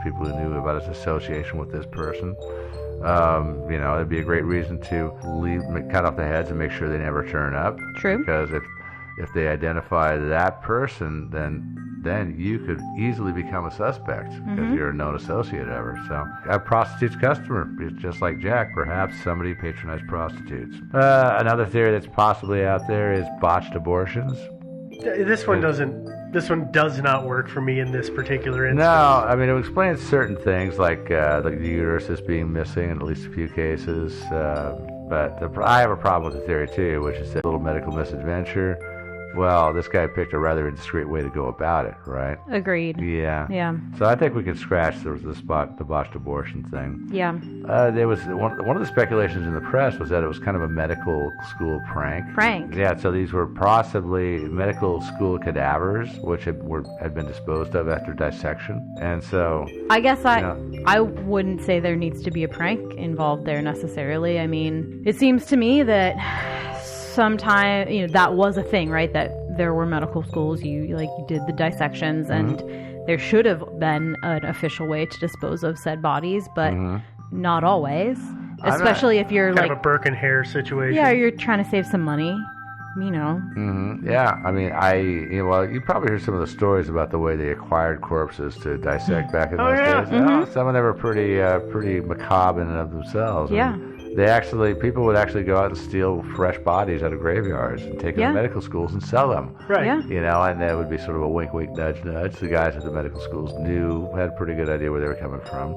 people who knew about his association with this person. It'd be a great reason to cut off the heads and make sure they never turn up. True. Because if they identify that person, then you could easily become a suspect because you're a known associate of her. So a prostitute's customer, just like Jack, perhaps somebody patronized prostitutes. Another theory that's possibly out there is botched abortions. This one does not work for me in this particular instance. No, I mean, it explains certain things like the uterus is being missing in at least a few cases. But I have a problem with the theory too, which is that little medical misadventure. Well, this guy picked a rather indiscreet way to go about it, right? Agreed. Yeah. Yeah. So I think we could scratch the botched abortion thing. Yeah. There was one of the speculations in the press was that it was kind of a medical school prank. Yeah. So these were possibly medical school cadavers, which had been disposed of after dissection, and so I guess I wouldn't say there needs to be a prank involved there necessarily. I mean, it seems to me that sometime that was a thing, right? That there were medical schools, you did the dissections, and there should have been an official way to dispose of said bodies, but not always. Especially if you're kind of a Burke and Hare situation. Yeah, you're trying to save some money. Yeah, I mean, you probably heard some of the stories about the way they acquired corpses to dissect back in those days. Some of them were pretty macabre in and of themselves. Yeah. People would actually go out and steal fresh bodies out of graveyards and take them to medical schools and sell them. Right. Yeah. And that would be sort of a wink, wink, nudge, nudge. The guys at the medical schools had a pretty good idea where they were coming from.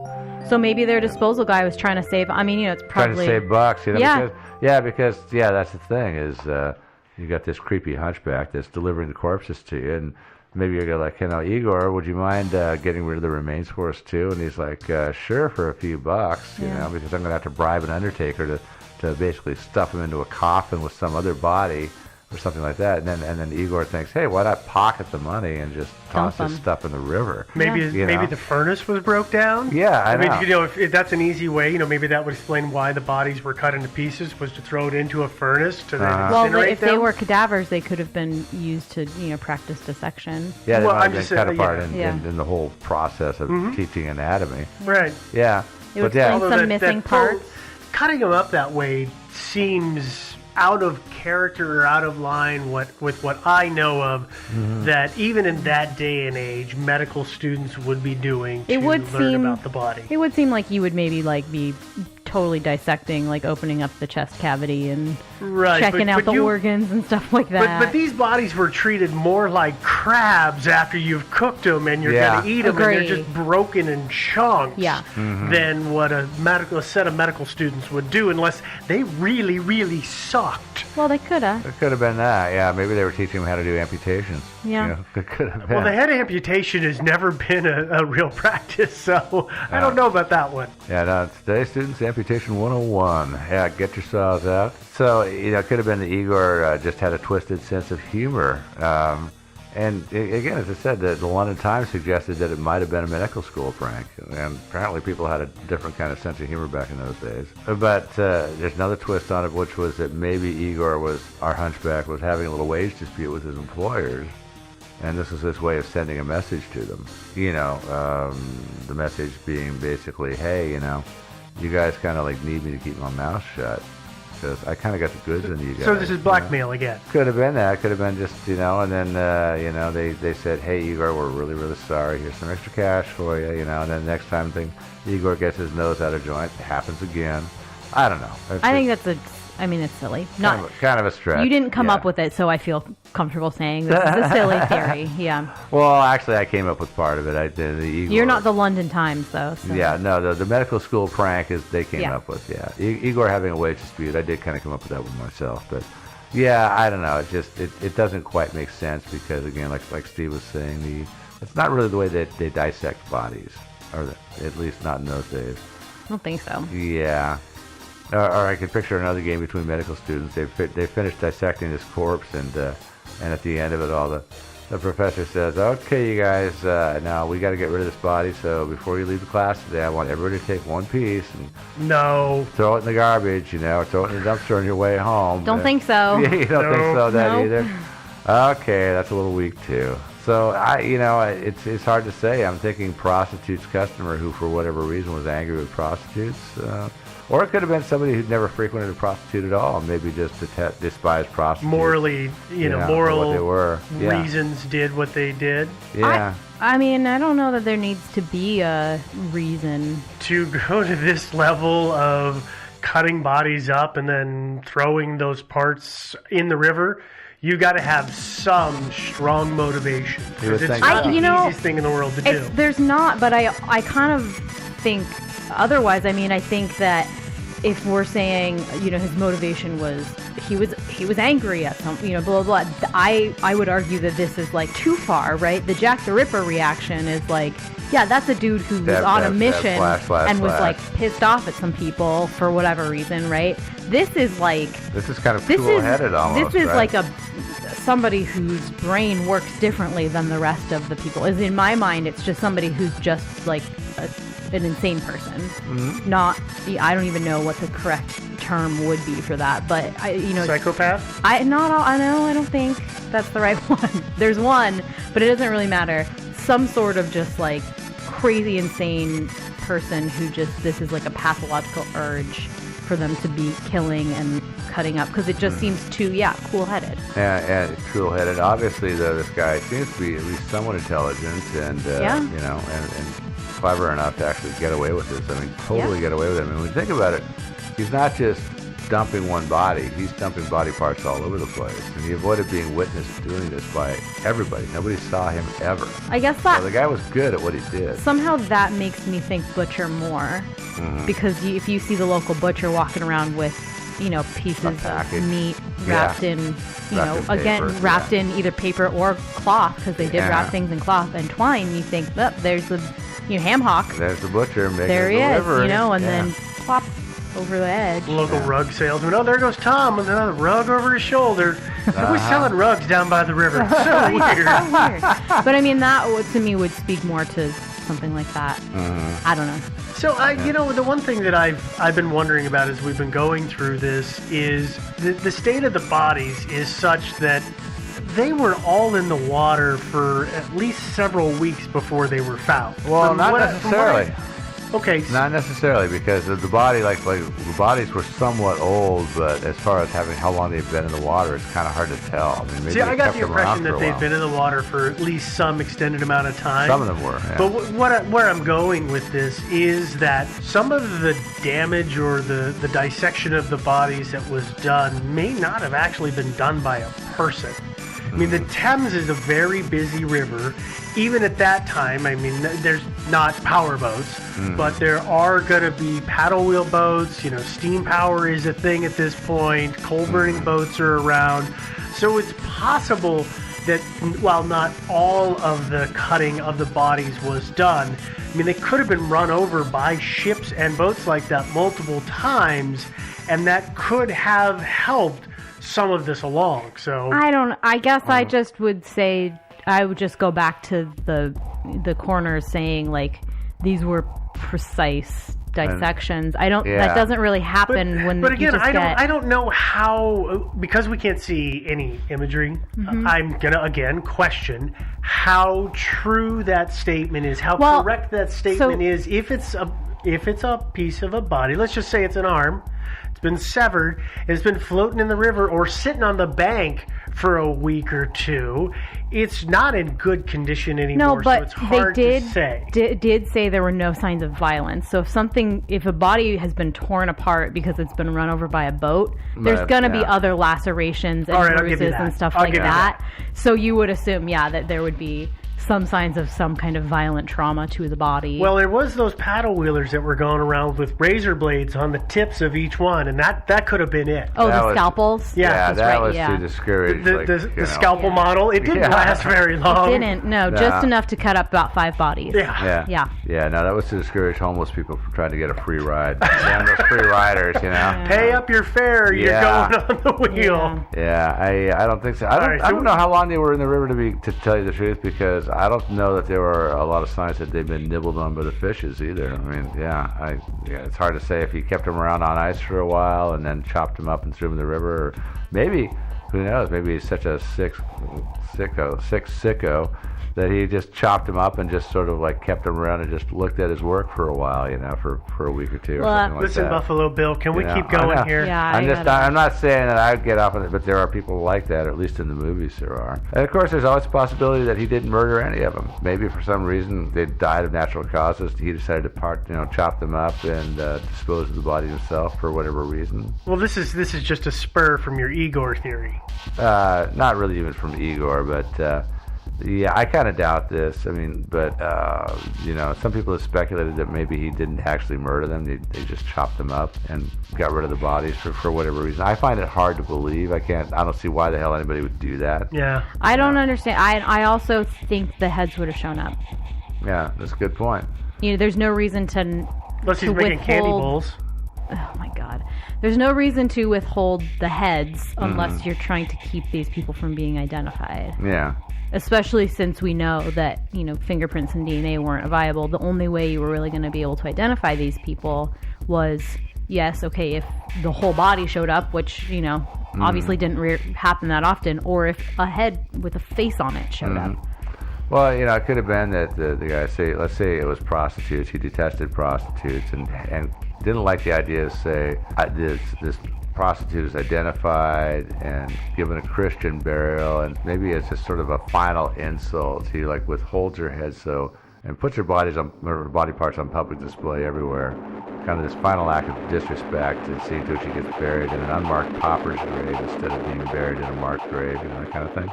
So maybe their disposal guy was trying to save. I mean, it's probably trying to save bucks. Yeah. Because that's the thing is you got this creepy hunchback that's delivering the corpses to you, and maybe you're like, Igor, would you mind getting rid of the remains for us too? And he's like, sure, for a few bucks, because I'm going to have to bribe an undertaker to basically stuff him into a coffin with some other body or something like that. And then Igor thinks, hey, why not pocket the money and just toss this stuff in the river? Maybe the furnace was broke down. Yeah, I mean, if that's an easy way, maybe that would explain why the bodies were cut into pieces, was to throw it into a furnace to then incinerate Well, if them. they were cadavers, they could have been used to practice dissection. Yeah, they might have been cut apart in the whole process of teaching anatomy. Right. Yeah. It would explain some missing parts. Cutting them up that way seems out of character or out of line with what I know of, that even in that day and age, medical students would be doing to learn about the body. It would seem like you would maybe be totally dissecting, opening up the chest cavity and checking out the organs and stuff like that. But these bodies were treated more like crabs after you've cooked them and you're going to eat them, and they're just broken in chunks than what a set of medical students would do, unless they really, really sucked. Well, they could have. It could have been that, yeah. Maybe they were teaching them how to do amputations. Yeah. It could have been. Well, the head amputation has never been a real practice, so I don't know about that one. Yeah, no, today's students, amputation 101. Yeah, get your saws out. So, it could have been that Igor just had a twisted sense of humor. And again, as I said, the London Times suggested that it might have been a medical school prank. And apparently people had a different kind of sense of humor back in those days. But there's another twist on it, which was that maybe Igor our hunchback, was having a little wage dispute with his employers. And this was his way of sending a message to them. The message being basically, hey, you guys kind of need me to keep my mouth shut, because I kind of got the goods on you guys. So this is blackmail again. Could have been that. Could have been just, and then, they said, hey, Igor, we're really, really sorry. Here's some extra cash for you, and then next time Igor gets his nose out of joint, it happens again. I don't know. I think that's it's silly. Kind of a stretch. You didn't come up with it, so I feel comfortable saying this is a silly theory. Yeah. Well, actually, I came up with part of it. You're not the London Times, though. So. Yeah, no, the medical school prank they came up with. Yeah, Igor having a wage dispute. I did kind of come up with that one myself, but yeah, I don't know. It doesn't quite make sense because, again, like Steve was saying, it's not really the way that they dissect bodies, or at least not in those days. I don't think so. Yeah. Or I could picture another game between medical students. They finished dissecting this corpse, and at the end of it all, the professor says, "Okay, you guys, now we got to get rid of this body. So before you leave the class today, I want everybody to take one piece and throw it in the garbage, or throw it in the dumpster on your way home." Don't think so. You don't think so either? Okay, that's a little weak too. So it's hard to say. I'm thinking prostitute's customer who, for whatever reason, was angry with prostitutes, or it could have been somebody who'd never frequented a prostitute at all, maybe just despised prostitutes. Morally, moral what they were. reasons did what they did. Yeah. I mean, I don't know that there needs to be a reason to go to this level of cutting bodies up and then throwing those parts in the river. You got to have some strong motivation. It's not the easiest thing in the world to do. There's not, but I kind of think otherwise. I mean, I think that if we're saying, his motivation was he was angry at some, blah, blah, blah. I would argue that this is like too far, right? The Jack the Ripper reaction is like, yeah, that's a dude who was on a mission and was like pissed off at some people for whatever reason, right? This is kind of cool-headed almost. This is like somebody whose brain works differently than the rest of the people. As in my mind, it's just somebody who's just like an insane person. Mm-hmm. I don't even know what the correct term would be for that, but psychopath. I don't think that's the right one. There's one, but it doesn't really matter. Some sort of just like crazy insane person who this is like a pathological urge for them to be killing and cutting up, because it just seems too cool-headed. Yeah, cool-headed. Obviously, though, this guy seems to be at least somewhat intelligent and and clever enough to actually get away with this. I mean, totally get away with it. I mean, when you think about it, he's not just dumping one body, he's dumping body parts all over the place, and he avoided being witnessed doing this by everybody. Nobody saw him ever. I guess that the guy was good at what he did. Somehow that makes me think butcher more, because if you see the local butcher walking around with pieces of meat wrapped in wrapped in either paper or cloth, because they did wrap things in cloth and twine, you think, there's the ham hock, there's the butcher making there he is, and then plop over the edge. Local rug salesman. Oh, there goes Tom with another rug over his shoulder. We're selling rugs down by the river. It's so weird. So weird. But I mean, that to me would speak more to something like that. I don't know. So the one thing that I've been wondering about as we've been going through this is the state of the bodies is such that they were all in the water for at least several weeks before they were found. Well, not necessarily. Okay. Not necessarily, because the body, like the bodies were somewhat old, but as far as how long they've been in the water, it's kind of hard to tell. I mean, maybe I got the impression that they've been in the water for at least some extended amount of time. Some of them were, yeah. But where I'm going with this is that some of the damage or the dissection of the bodies that was done may not have actually been done by a person. I mean, the Thames is a very busy river. Even at that time, I mean, there's not power boats, but there are going to be paddle wheel boats. Steam power is a thing at this point. Coal-burning boats are around. So it's possible that while not all of the cutting of the bodies was done, I mean, they could have been run over by ships and boats like that multiple times, and that could have helped some of this along. So I guess I just would say I would just go back to the coroner saying like these were precise dissections. That doesn't really happen But again, I don't know how, because we can't see any imagery. I'm gonna again question how true that statement is, how correct that statement is. If it's a piece of a body, let's just say it's an arm. It's been severed. It's been floating in the river or sitting on the bank for a week or two. It's not in good condition anymore. No, but so it's hard they to say. Did say there were no signs of violence. So if a body has been torn apart because it's been run over by a boat, there's going to be other lacerations and bruises and stuff like that. So you would assume, that there would be some signs of some kind of violent trauma to the body. Well, there was those paddle wheelers that were going around with razor blades on the tips of each one, and that could have been it. Oh, the scalpels? Yeah, that was too discouraged. The scalpel model, it didn't last very long. It didn't, just enough to cut up about 5 bodies. Yeah, no, that was to discourage homeless people from trying to get a free ride. Damn those free riders, Pay up your fare, you're going on the wheel. Yeah, I don't think so. I don't know how long they were in the river, to tell you the truth, because I don't know that there were a lot of signs that they've been nibbled on by the fishes either. I mean, it's hard to say if he kept them around on ice for a while and then chopped them up and threw them in the river. Or maybe who knows? Maybe he's such a sick sicko that he just chopped him up and just sort of like kept him around and just looked at his work for a while, for a week or two or something like listen, that. Buffalo Bill, can we keep going here? Yeah, I'm not saying that I'd get off on it, but there are people like that, or at least in the movies there are. And of course, there's always a possibility that he didn't murder any of them. Maybe for some reason they died of natural causes. He decided to chop them up and dispose of the body himself for whatever reason. Well, this is just a spur from your Igor theory. Not really even from Igor, but. Yeah, I kind of doubt this. I mean, but, some people have speculated that maybe he didn't actually murder them. They just chopped them up and got rid of the bodies for whatever reason. I find it hard to believe. I don't see why the hell anybody would do that. Yeah. I don't understand. I also think the heads would have shown up. Yeah, that's a good point. There's no reason to Unless he's making candy bowls. Oh, my God. There's no reason to withhold the heads unless you're trying to keep these people from being identified. Yeah. Especially since we know that, fingerprints and DNA weren't viable. The only way you were really going to be able to identify these people was, yes, okay, if the whole body showed up, which, obviously didn't happen that often, or if a head with a face on it showed up. Well, it could have been that the guy, let's say it was prostitutes. He detested prostitutes and didn't like the idea of, say, this prostitute is identified and given a Christian burial, and maybe it's just sort of a final insult. He withholds her head and puts her body parts on public display everywhere. Kind of this final act of disrespect to see to it she gets buried in an unmarked pauper's grave instead of being buried in a marked grave, that kind of thing.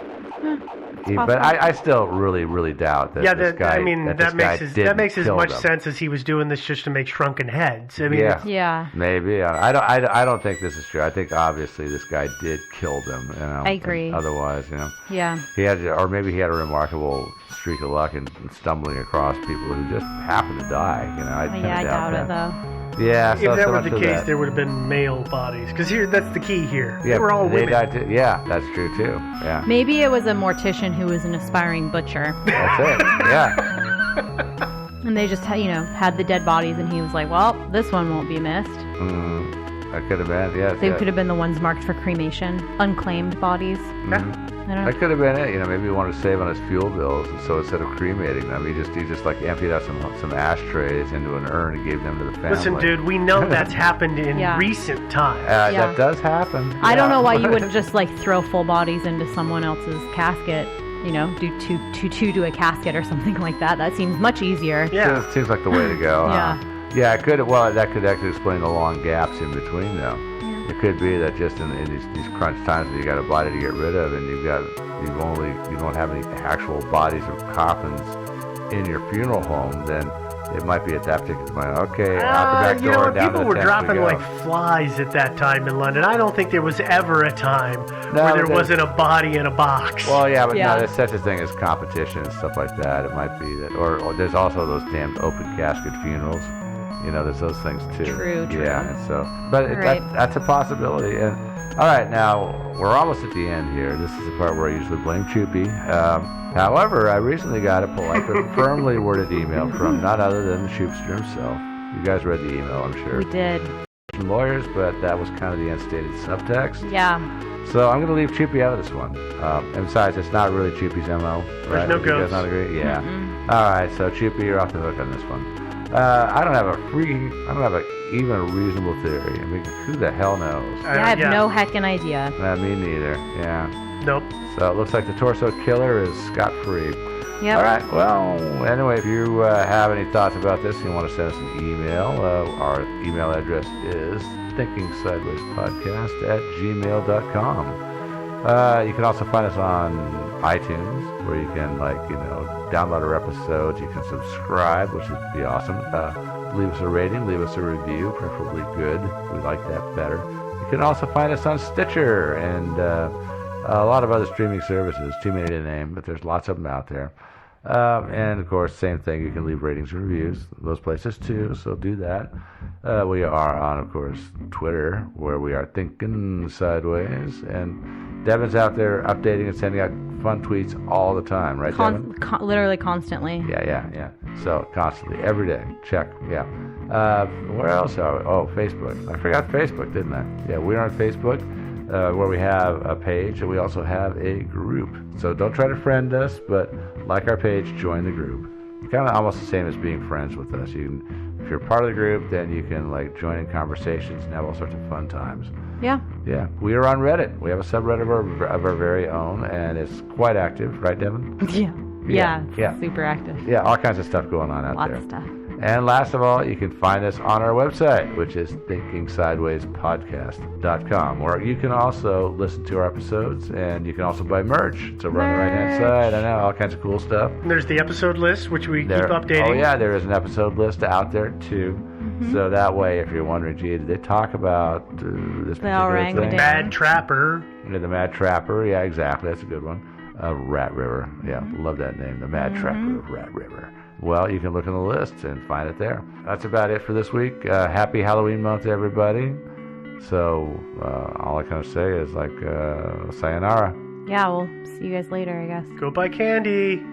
But I still really, really doubt that this guy. That makes as much sense as he was doing this just to make shrunken heads. I mean, yeah, maybe. I don't think this is true. I think obviously this guy did kill them. I agree. Otherwise, yeah, maybe he had a remarkable streak of luck in stumbling across people who just happened to die. I doubt it though. Yeah, if that were the case, there would have been male bodies. Because that's the key here. Yeah, they were all women. Died too. Yeah, that's true too. Yeah. Maybe it was a mortician who was an aspiring butcher. That's it. Yeah. And they just, had the dead bodies, and he was like, "Well, this one won't be missed." That could have been. Yeah. They could have been the ones marked for cremation, unclaimed bodies. That could have been it. Maybe he wanted to save on his fuel bills, and so instead of cremating them, he just emptied out some ashtrays into an urn and gave them to the family. Listen, dude, we know that's happened in recent times. That does happen. I don't know why you wouldn't just throw full bodies into someone else's casket. Do two to a casket or something like that. That seems much easier. Yeah, it seems like the way to go. Yeah, it could. Well, that could actually explain the long gaps in between, though. It could be that just in these crunch times that you got a body to get rid of, and you don't have any actual bodies or coffins in your funeral home, then it might be at that particular point. Okay, out the back door, down to the people were dropping like flies at that time in London. I don't think there was ever a time where there wasn't a body in a box. Well, yeah, but no, there's such a thing as competition and stuff like that. It might be that, or there's also those damn open casket funerals. There's those things too. True. Yeah, and so, but that's a possibility. And all right, now we're almost at the end here. This is the part where I usually blame Choopy. However, I recently got a polite but firmly worded email from none other than the Shoopster himself. You guys read the email, I'm sure. We did. Lawyers, but that was kind of the unstated subtext. Yeah. So I'm going to leave Choopy out of this one. And besides, it's not really Choopy's MO. Right? There's no ghosts. You guys not agree? Yeah. All right, so Choopy, you're off the hook on this one. I don't have even a reasonable theory. I mean, who the hell knows? I have no heckin' idea. Me neither. Yeah. Nope. So it looks like the torso killer is scot-free. Yep. All right. Well, anyway, if you have any thoughts about this and you want to send us an email, our email address is thinkingsidewayspodcast@gmail.com. You can also find us on iTunes, where you can download our episodes. You can subscribe, which would be awesome. Leave us a rating, leave us a review, preferably good. We like that better. You can also find us on Stitcher and a lot of other streaming services. Too many to name, but there's lots of them out there. And of course, same thing. You can leave ratings and reviews those places too. So do that. We are on, of course, Twitter, where we are Thinking Sideways, and Devin's out there updating and sending out fun tweets all the time, right, Devin? Literally constantly. Yeah. So constantly, every day. Check. Yeah. Where else are we? Oh, Facebook. I forgot Facebook, didn't I? Yeah, we're on Facebook. where we have a page, and we also have a group. So don't try to friend us, but like our page, join the group. Kind of almost the same as being friends with us. If you're part of the group, then you can join in conversations and have all sorts of fun times. Yeah. Yeah. We are on Reddit. We have a subreddit of our very own, and it's quite active, right, Devin? Yeah. Super active. Yeah, all kinds of stuff going on out there. Lots of stuff. And last of all, you can find us on our website, which is thinkingsidewayspodcast.com, where you can also listen to our episodes, and you can also buy merch. It's over on the right-hand side. I know, all kinds of cool stuff. There's the episode list, which we keep updating. Oh, yeah, there is an episode list out there, too. Mm-hmm. So that way, if you're wondering, gee, did they talk about this particular thing? Mad Trapper. The Mad Trapper, yeah, exactly. That's a good one. Rat River. Yeah, love that name, the Mad Trapper of Rat River. Well, you can look in the list and find it there. That's about it for this week. Happy Halloween month, everybody. So all I can say is sayonara. Yeah, we'll see you guys later, I guess. Go buy candy.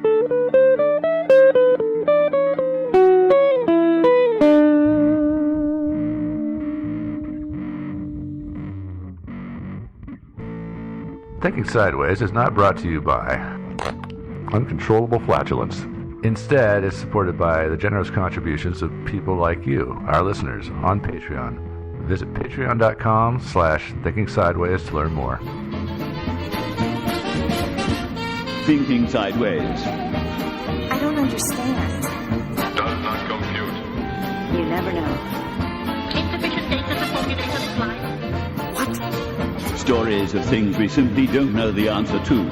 Thinking Sideways is not brought to you by uncontrollable flatulence. Instead, it's supported by the generous contributions of people like you, our listeners, on Patreon. Visit patreon.com/Thinking Sideways to learn more. Thinking Sideways. I don't understand. Does not compute. You never know. Insufficient data to formulate a reply. What? Stories of things we simply don't know the answer to.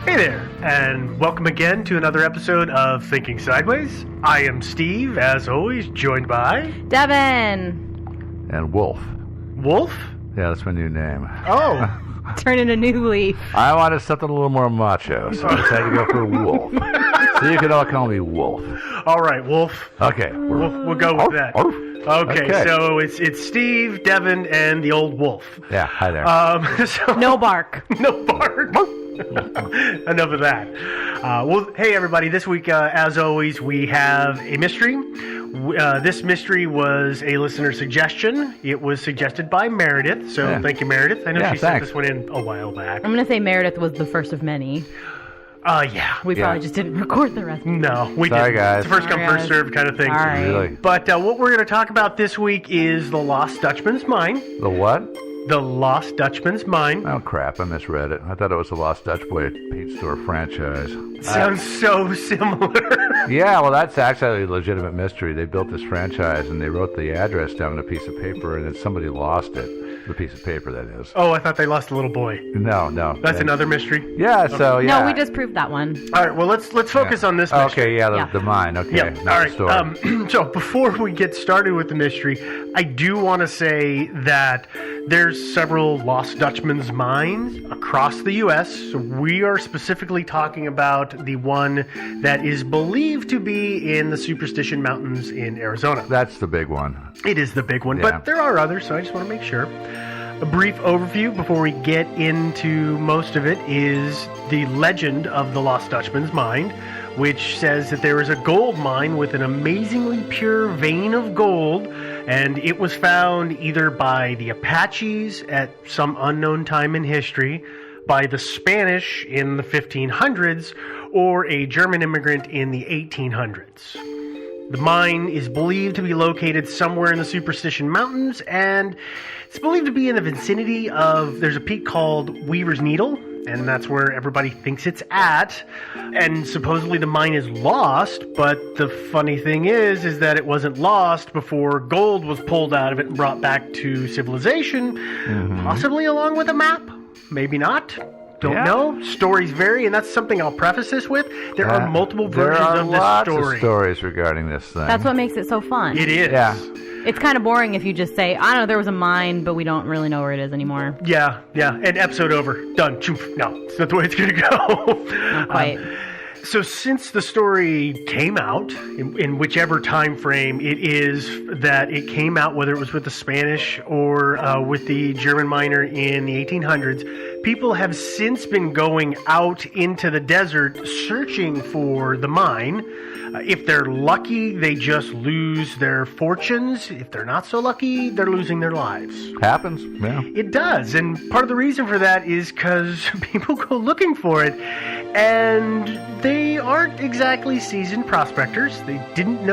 Hey there, and welcome again to another episode of Thinking Sideways. I am Steve, as always, joined by... Devin! And Wolf. Wolf? Yeah, that's my new name. Oh. Turning a new leaf. I wanted something a little more macho, so I decided to go for Wolf. So you can all call me Wolf. All right, Wolf. Okay. We'll go with that. Okay, so it's Steve, Devin, and the old Wolf. Yeah, hi there. So, No bark. no bark. Enough of that. Well, hey everybody, this week, as always, we have a mystery. This mystery was a listener suggestion. It was suggested by Meredith, so Thank you, Meredith. I know she sent this one in a while back. I'm going to say Meredith was the first of many. Yeah. We probably just didn't record the rest. No, we didn't. Sorry, guys. It's a first come, first served kind of thing. All right. Really? But what we're going to talk about this week is The Lost Dutchman's Mine. The what? The Lost Dutchman's Mine. Oh, crap. I misread it. I thought it was the Lost Dutch Boy Paint Store franchise. Sounds so similar. Yeah, well, that's actually a legitimate mystery. They built this franchise, and they wrote the address down on a piece of paper, and then somebody lost it. The piece of paper, that is. Oh, I thought they lost a little boy. No. That's another mystery? Yeah, so, yeah. No, we just proved that one. All right, well, let's focus on this mystery. Okay, the mine. Okay, Yeah. not All the right. store. So before we get started with the mystery, I do want to say that there's several Lost Dutchman's mines across the U.S. So we are specifically talking about the one that is believed to be in the Superstition Mountains in Arizona. That's the big one. It is the big one, Yeah. but there are others, so I just want to make sure. A brief overview before we get into most of it is the legend of the Lost Dutchman's mine, which says that there is a gold mine with an amazingly pure vein of gold, and it was found either by the Apaches at some unknown time in history, by the Spanish in the 1500s, or a German immigrant in the 1800s. The mine is believed to be located somewhere in the Superstition Mountains, and it's believed to be in the vicinity of, there's a peak called Weaver's Needle, and that's where everybody thinks it's at. And supposedly the mine is lost, but the funny thing is that it wasn't lost before gold was pulled out of it and brought back to civilization, possibly along with a map. Maybe not. Don't know. Stories vary, and that's something I'll preface this with. There are multiple versions of this story. There are lots of stories regarding this thing. That's what makes it so fun. It is. Yeah. It's kind of boring if you just say, I don't know, there was a mine, but we don't really know where it is anymore. Yeah. And episode over. Done. No, it's not the way it's going to go. Not quite. So since the story came out, in whichever time frame it is that it came out, whether it was with the Spanish or with the German miner in the 1800s, people have since been going out into the desert searching for the mine. If they're lucky, they just lose their fortunes. If they're not so lucky, they're losing their lives. Happens, yeah. It does, and part of the reason for that is because people go looking for it, and they aren't exactly seasoned prospectors. They didn't know